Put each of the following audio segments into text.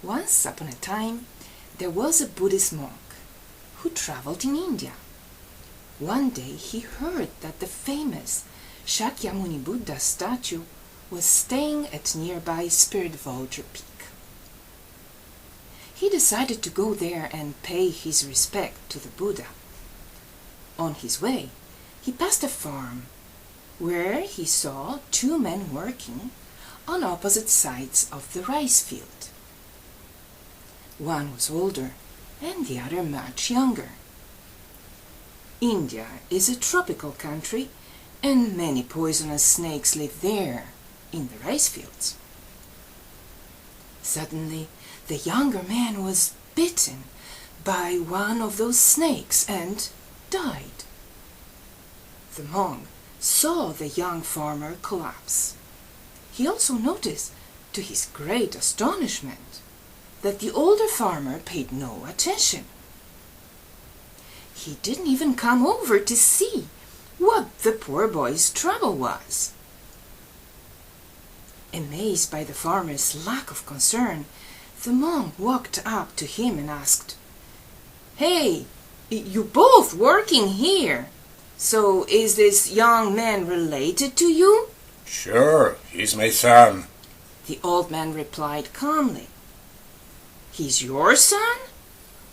Once upon a time, there was a Buddhist monk who traveled in India. One day he heard that the famous Shakyamuni Buddha statue was staying at nearby Spirit Vulture Peak. He decided to go there and pay his respect to the Buddha. On his way, he passed a farm where he saw two men working on opposite sides of the rice field. One was older and the other much younger. India is a tropical country and many poisonous snakes live there in the rice fields. Suddenly, the younger man was bitten by one of those snakes and died. The monk saw the young farmer collapse. He also noticed, to his great astonishment, that the older farmer paid no attention. He didn't even come over to see what the poor boy's trouble was. Amazed by the farmer's lack of concern, the monk walked up to him and asked, "Hey, you both working here. So is this young man related to you?" "Sure, he's my son," the old man replied calmly. "He's your son?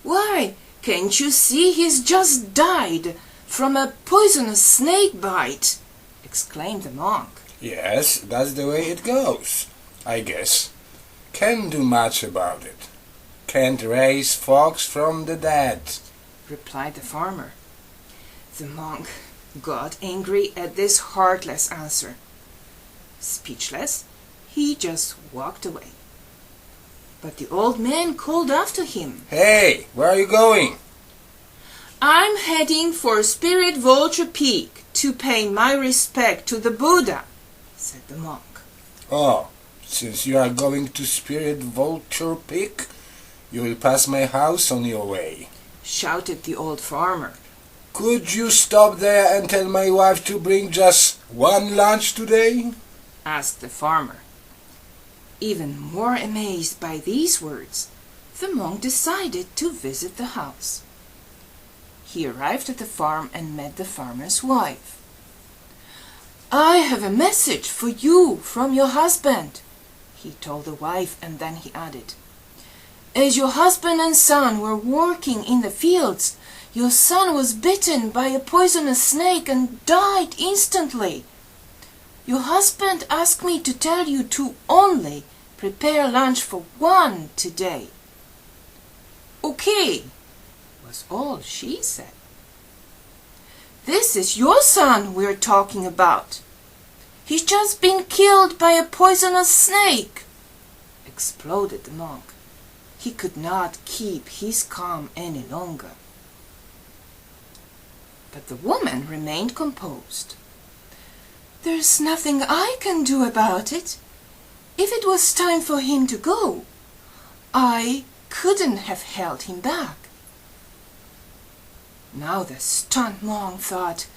Why, can't you see he's just died from a poisonous snake bite?" exclaimed the monk. "Yes, that's the way it goes, I guess. Can't do much about it. Can't raise folks from the dead," replied the farmer. The monk got angry at this heartless answer. Speechless, he just walked away. But the old man called after him, "Hey, where are you going?" "I'm heading for Spirit Vulture Peak to pay my respect to the Buddha," said the monk. "Oh, since you are going to Spirit Vulture Peak, you will pass my house on your way," shouted the old farmer. "Could you stop there and tell my wife to bring just one lunch today?" asked the farmer. Even more amazed by these words, the monk decided to visit the house. He arrived at the farm and met the farmer's wife. "I have a message for you from your husband," he told the wife, and then he added, "As your husband and son were working in the fields, your son was bitten by a poisonous snake and died instantly. Your husband asked me to tell you to only prepare lunch for one today." "Okay," was all she said. "This is your son we're talking about. He's just been killed by a poisonous snake," exploded the monk. He could not keep his calm any longer. But the woman remained composed. "There's nothing I can do about it. If it was time for him to go, I couldn't have held him back." Now the stunned monk thought,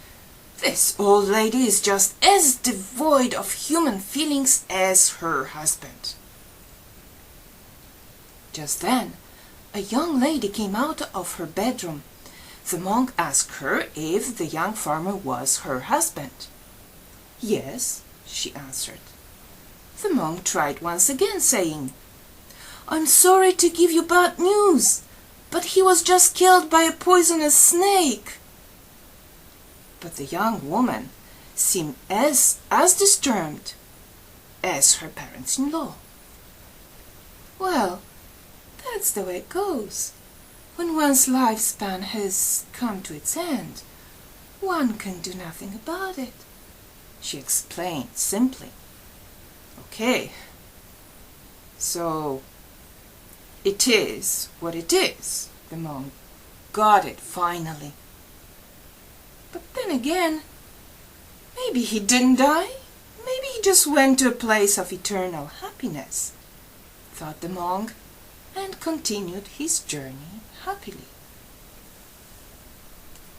"This old lady is just as devoid of human feelings as her husband." Just then, a young lady came out of her bedroom. The monk asked her if the young farmer was her husband. "Yes," she answered. The monk tried once again, saying, "I'm sorry to give you bad news, but he was just killed by a poisonous snake." But the young woman seemed as disturbed as her parents-in-law. Well, that's the way it goes. When one's lifespan has come to its end, one can do nothing about it, she explained simply. "Okay, so it is what it is," the monk got it finally. But then again, maybe he didn't die. Maybe he just went to a place of eternal happiness, thought the monk, and continued his journey happily.